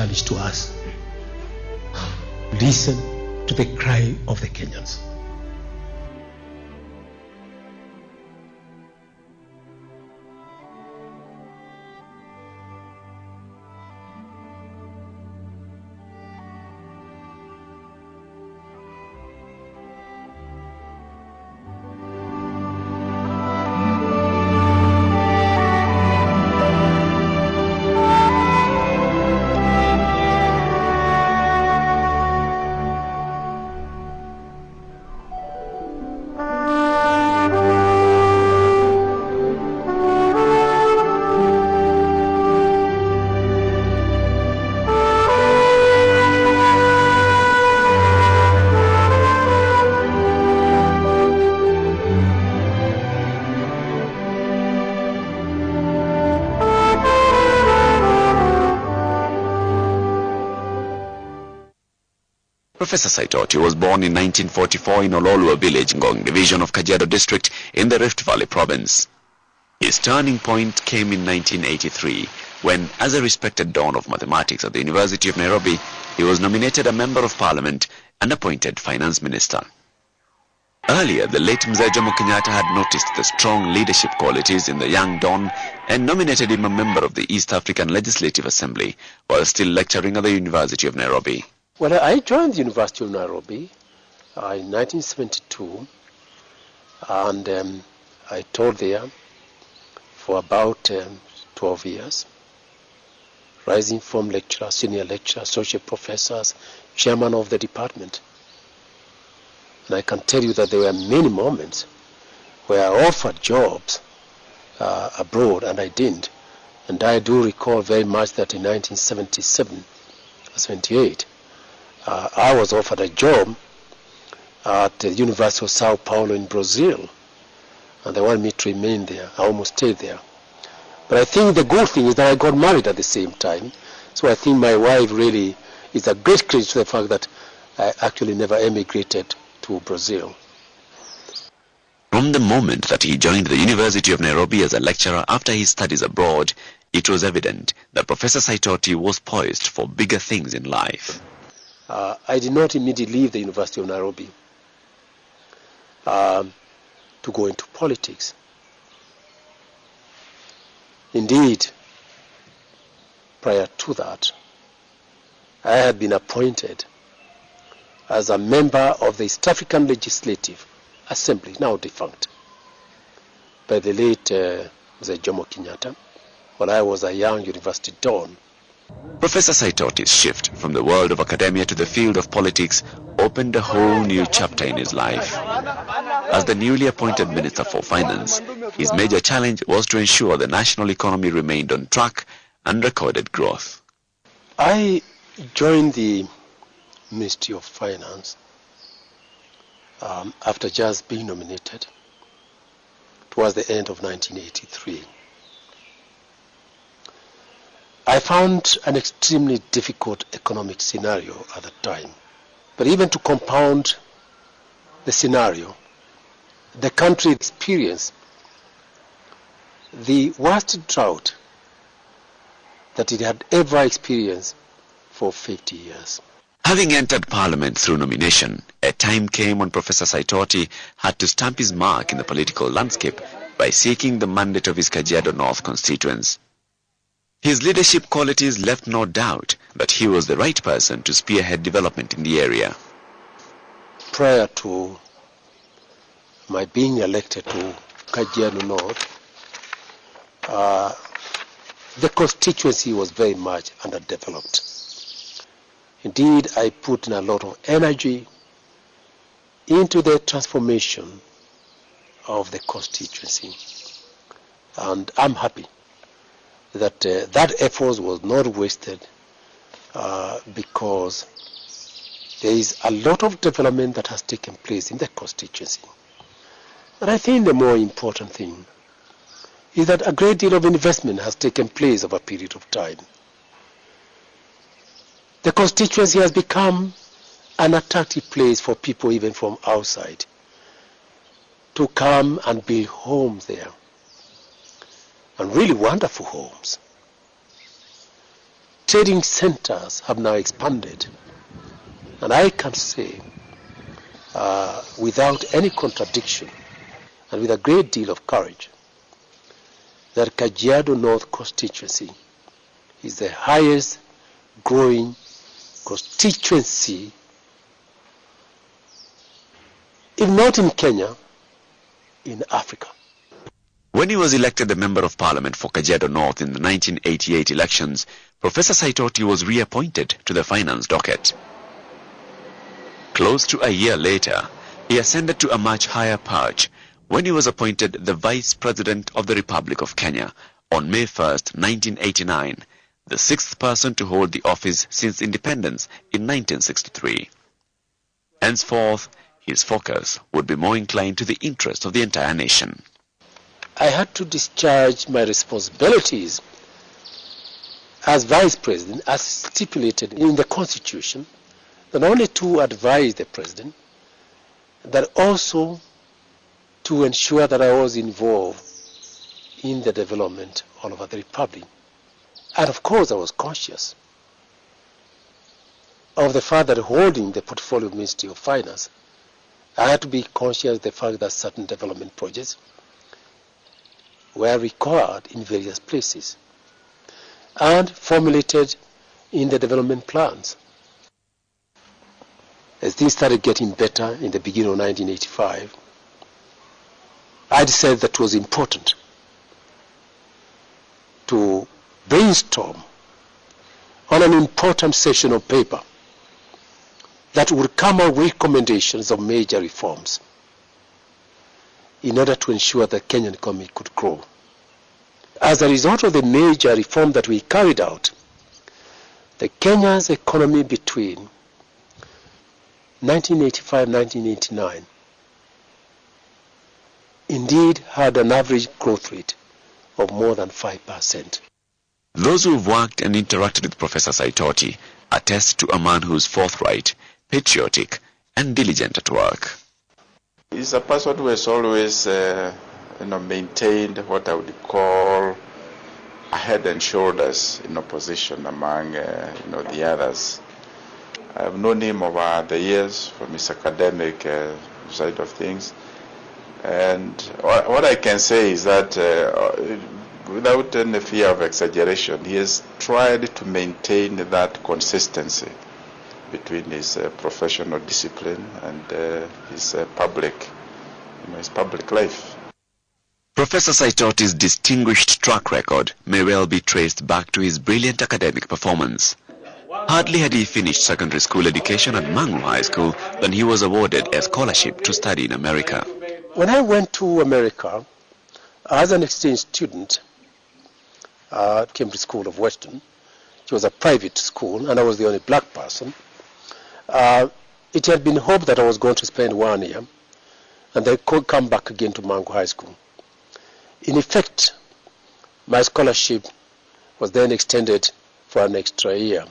challenge to us. Listen to the cry of the Kenyans. Professor Saitoti was born in 1944 in Ololua village, Ngong division of Kajiado district in the Rift Valley province. His turning point came in 1983 when, as a respected don of mathematics at the University of Nairobi, he was nominated a member of parliament and appointed finance minister. Earlier, the late Mzee Jomo Kenyatta had noticed the strong leadership qualities in the young don and nominated him a member of the East African Legislative Assembly while still lecturing at the University of Nairobi. Well, I joined the University of Nairobi in 1972, and I taught there for about 12 years, rising from lecturer, senior lecturer, associate professors, chairman of the department. And I can tell you that there were many moments where I offered jobs abroad and I didn't. And I do recall very much that in 1977, 78, I was offered a job at the University of Sao Paulo in Brazil, and they wanted me to remain there. I almost stayed there. But I think the good thing is that I got married at the same time, so I think my wife really is a great credit to the fact that I actually never emigrated to Brazil. From the moment that he joined the University of Nairobi as a lecturer after his studies abroad, it was evident that Professor Saitoti was poised for bigger things in life. I did not immediately leave the University of Nairobi to go into politics. Indeed, prior to that, I had been appointed as a member of the East African Legislative Assembly, now defunct, by the late Mzee Jomo Kenyatta, when I was a young university don. Professor Saitoti's shift from the world of academia to the field of politics opened a whole new chapter in his life. As the newly appointed Minister for Finance, his major challenge was to ensure the national economy remained on track and recorded growth. I joined the Ministry of Finance after just being nominated towards the end of 1983. I found an extremely difficult economic scenario at the time. But even to compound the scenario, the country experienced the worst drought that it had ever experienced for 50 years. Having entered Parliament through nomination, a time came when Professor Saitoti had to stamp his mark in the political landscape by seeking the mandate of his Kajiado North constituents. His leadership qualities left no doubt that he was the right person to spearhead development in the area. Prior to my being elected to Kajiado North, the constituency was very much underdeveloped. Indeed, I put in a lot of energy into the transformation of the constituency. And I'm happy that that effort was not wasted because there is a lot of development that has taken place in the constituency. But I think the more important thing is that a great deal of investment has taken place over a period of time. The constituency has become an attractive place for people even from outside to come and build homes there. And really wonderful homes. trading centers have now expanded. And I can say, without any contradiction and with a great deal of courage, that Kajiado North constituency is the highest growing constituency, if not in Kenya, in Africa. When he was elected a Member of Parliament for Kajiado North in the 1988 elections, Professor Saitoti was reappointed to the finance docket. Close to a year later, he ascended to a much higher perch when he was appointed the Vice President of the Republic of Kenya on May 1st, 1989, the sixth person to hold the office since independence in 1963. Henceforth, his focus would be more inclined to the interest of the entire nation. I had to discharge my responsibilities as Vice President as stipulated in the Constitution, not only to advise the President, but also to ensure that I was involved in the development all over the Republic. And of course I was conscious of the fact that holding the portfolio of Ministry of Finance, I had to be conscious of the fact that certain development projects were required in various places and formulated in the development plans. As things started getting better in the beginning of 1985, I decided that it was important to brainstorm on an important session of paper that would come up with recommendations of major reforms in order to ensure that Kenyan economy could grow. As a result of the major reform that we carried out, the Kenya's economy between 1985-1989 indeed had an average growth rate of more than 5%. Those who've worked and interacted with Professor Saitoti attest to a man who's forthright, patriotic, and diligent at work. He's a person who has always maintained what I would call a head and shoulders in opposition among the others. I've known him over the years from his academic side of things, and what I can say is that without any fear of exaggeration, he has tried to maintain that consistency between his professional discipline and his public life. Professor Saitoti's distinguished track record may well be traced back to his brilliant academic performance. Hardly had he finished secondary school education at Mangu High School when he was awarded a scholarship to study in America. When I went to America as an exchange student at Cambridge School of Western, it was a private school and I was the only black person. It had been hoped that I was going to spend 1 year and then could come back again to Mangu High School. In effect, my scholarship was then extended for an extra year,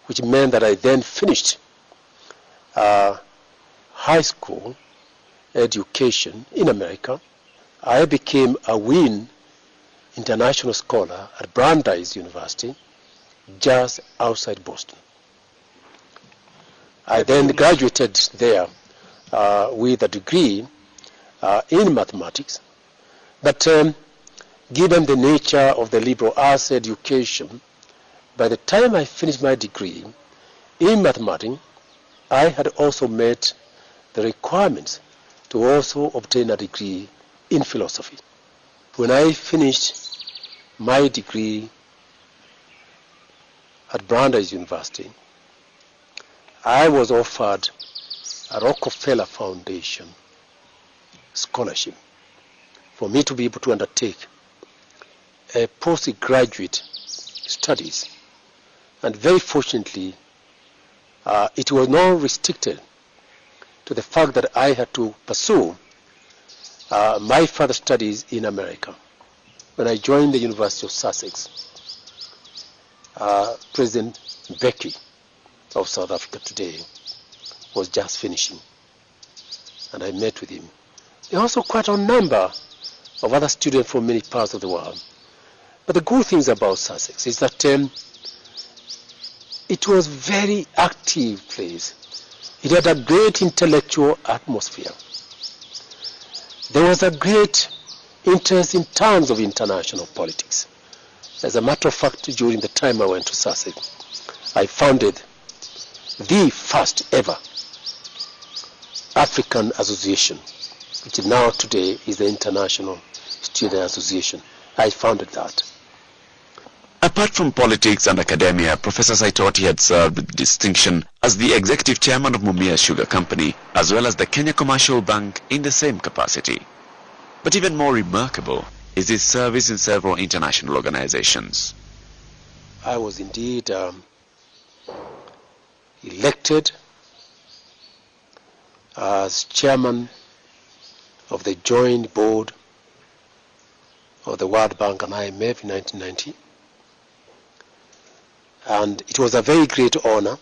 which meant that I then finished high school education in America. I became a Wien International Scholar at Brandeis University, just outside Boston. I then graduated there with a degree in mathematics, but given the nature of the liberal arts education, by the time I finished my degree in mathematics, I had also met the requirements to also obtain a degree in philosophy. When I finished my degree at Brandeis University, I was offered a Rockefeller Foundation scholarship for me to be able to undertake a postgraduate studies. And very fortunately, it was not restricted to the fact that I had to pursue my further studies in America. When I joined the University of Sussex, President Mbeki of South Africa today was just finishing, and I met with him. There are also quite a number of other students from many parts of the world. But the good things about Sussex is that It was a very active place. It had a great intellectual atmosphere. There was a great interest in terms of international politics. As a matter of fact, during the time I went to Sussex, I founded the first ever African Association, which now today is the International Student Association. I founded that. Apart from politics and academia, Professor Saitoti had served with distinction as the executive chairman of Mumia Sugar Company, as well as the Kenya Commercial Bank in the same capacity. But even more remarkable is his service in several international organizations. I was indeed elected as chairman of the joint board of the World Bank and IMF in 1990. And it was a very great honor,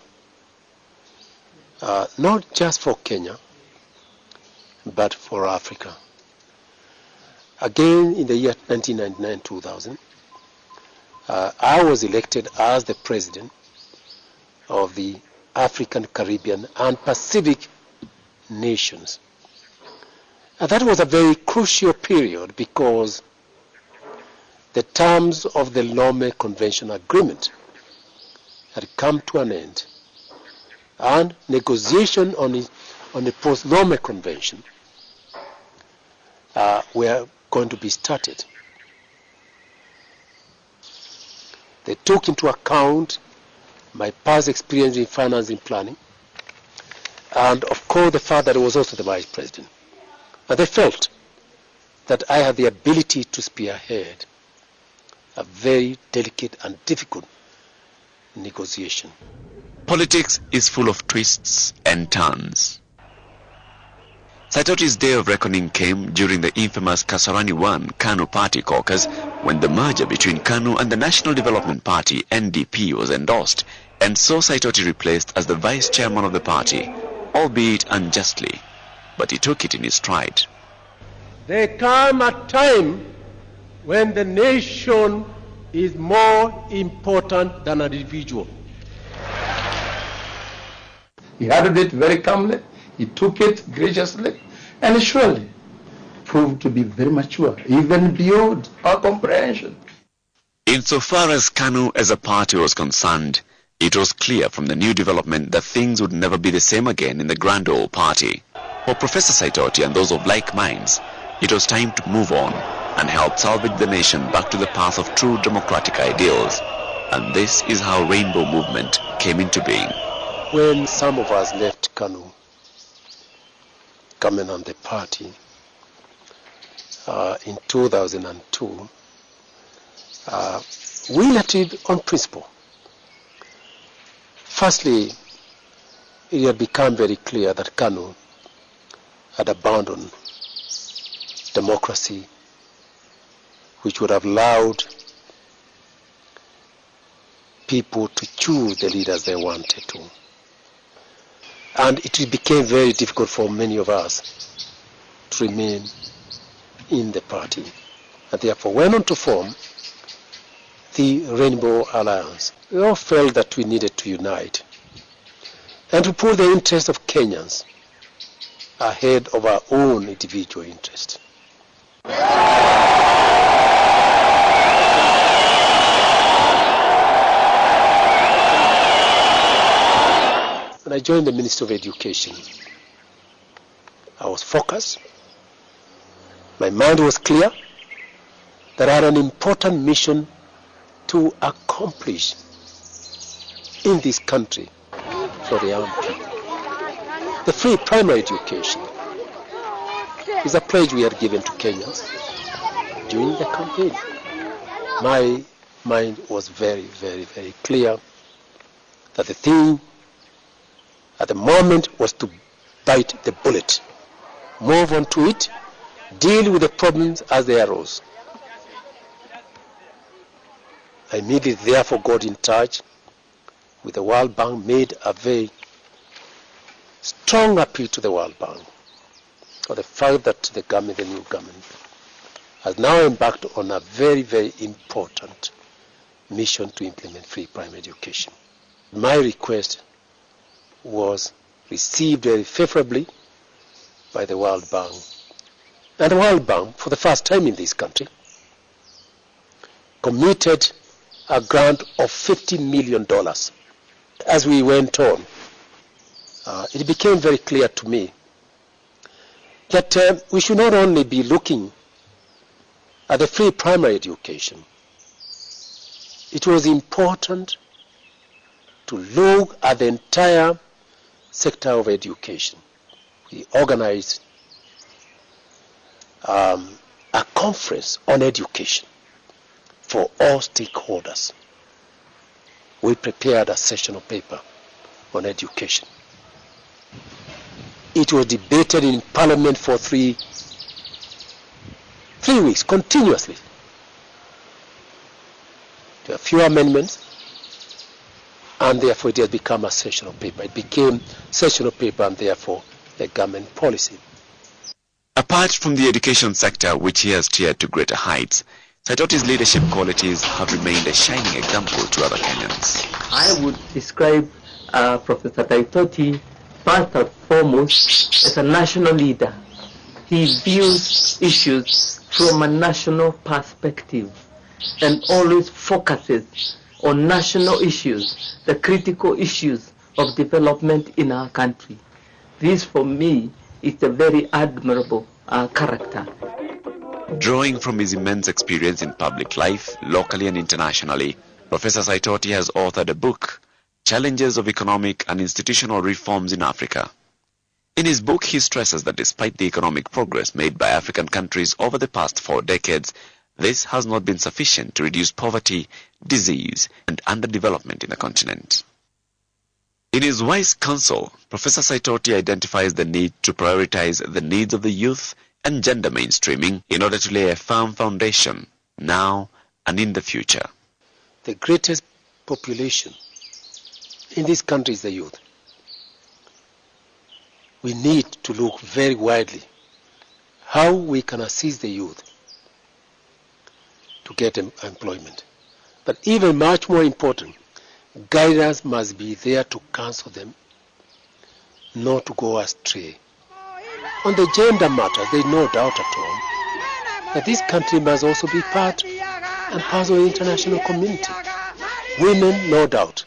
not just for Kenya, but for Africa. Again, in the year 1999-2000, I was elected as the president of the African, Caribbean, and Pacific nations. And that was a very crucial period because the terms of the Lome Convention Agreement had come to an end, and negotiation on the post-Lome Convention were going to be started. They took into account my past experience in finance and planning, and of course the fact that I was also the vice president. And they felt that I had the ability to spearhead a very delicate and difficult negotiation. Politics is full of twists and turns. Saitoti's day of reckoning came during the infamous Kasarani 1 KANU Party caucus, when the merger between KANU and the National Development Party NDP was endorsed, and saw Saitoti replaced as the vice chairman of the party, albeit unjustly, but he took it in his stride. There come a time when the nation is more important than an individual. He handled it very calmly, he took it graciously, and surely proved to be very mature, even beyond our comprehension. Insofar as KANU as a party was concerned, it was clear from the new development that things would never be the same again in the grand old party. For Professor Saitoti and those of like minds, it was time to move on and help salvage the nation back to the path of true democratic ideals. And this is how Rainbow Movement came into being. When some of us left KANU, coming on the party, in 2002, we left it on principle. Firstly, it had become very clear that KANU had abandoned democracy, which would have allowed people to choose the leaders they wanted to. And it became very difficult for many of us to remain in the party. And therefore went on to form the Rainbow Alliance. We all felt that we needed to unite and to put the interests of Kenyans ahead of our own individual interests. When I joined the Ministry of Education, I was focused. My mind was clear that I had an important mission to accomplish in this country for the young people. The free primary education is a pledge we had given to Kenyans during the campaign. My mind was very, very, very clear that the thing at the moment was to bite the bullet, move on to it, deal with the problems as they arose. I immediately therefore got in touch with the World Bank, made a very strong appeal to the World Bank for the fact that the government, the new government, has now embarked on a very, very important mission to implement free primary education. My request was received very favorably by the World Bank. And the World Bank, for the first time in this country, committed a grant of $50 million. As we went on, it became very clear to me that we should not only be looking at the free primary education. It was important to look at the entire sector of education. We organized a conference on education for all stakeholders. We prepared a sessional paper on education. It was debated in Parliament for three weeks continuously. There were a few amendments, and therefore it has become a sessional paper. It became sessional paper and therefore a government policy. Apart from the education sector, which he has steered to greater heights, Saitoti's leadership qualities have remained a shining example to other Kenyans. I would describe Professor Saitoti first and foremost as a national leader. He views issues from a national perspective and always focuses on national issues, the critical issues of development in our country. This, for me, is a very admirable character. Drawing from his immense experience in public life, locally and internationally, Professor Saitoti has authored a book, Challenges of Economic and Institutional Reforms in Africa. In his book, he stresses that despite the economic progress made by African countries over the past 4 decades, this has not been sufficient to reduce poverty, disease, and underdevelopment in the continent. In his wise counsel, Professor Saitoti identifies the need to prioritize the needs of the youth and gender mainstreaming in order to lay a firm foundation now and in the future. The greatest population in this country is the youth. We need to look very widely how we can assist the youth to get employment. But even much more important, guidance must be there to counsel them not to go astray. On the gender matter, there is no doubt at all that this country must also be part and parcel of the international community. Women, no doubt,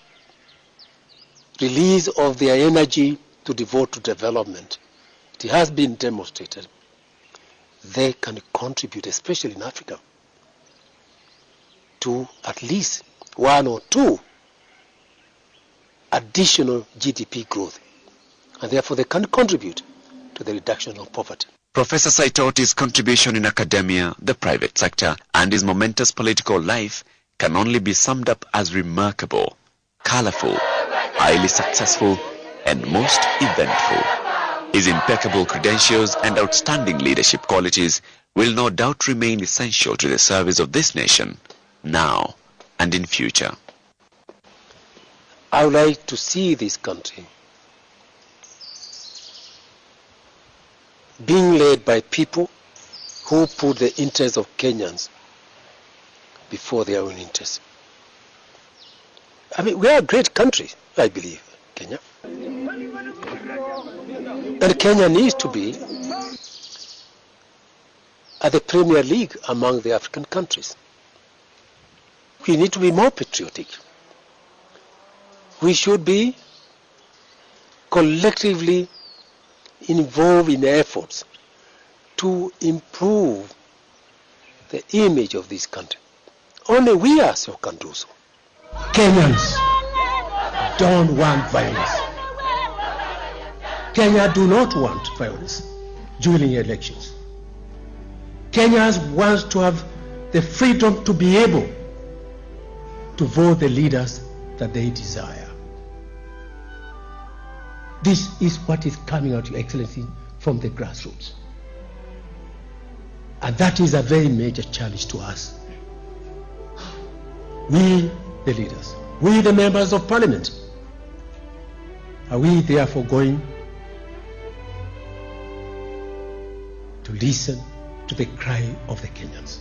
release of their energy to devote to development. It has been demonstrated they can contribute, especially in Africa, to at least 1 or 2 additional GDP growth, and therefore they can contribute to the reduction of poverty. Professor Saitoti's contribution in academia, the private sector, and his momentous political life can only be summed up as remarkable, colorful, highly successful, and most eventful. His impeccable credentials and outstanding leadership qualities will no doubt remain essential to the service of this nation, now and in future. I would like to see this country being led by people who put the interests of Kenyans before their own interests. I mean, we are a great country, I believe, Kenya. And Kenya needs to be at the Premier League among the African countries. We need to be more patriotic. We should be collectively involved in efforts to improve the image of this country. Only we ourselves can do so. Kenyans don't want violence. Kenya do not want violence during elections. Kenyans want to have the freedom to be able to vote the leaders that they desire. This is what is coming out, Your Excellency, from the grassroots. And that is a very major challenge to us. We, the leaders, we, the members of parliament, are we therefore going to listen to the cry of the Kenyans?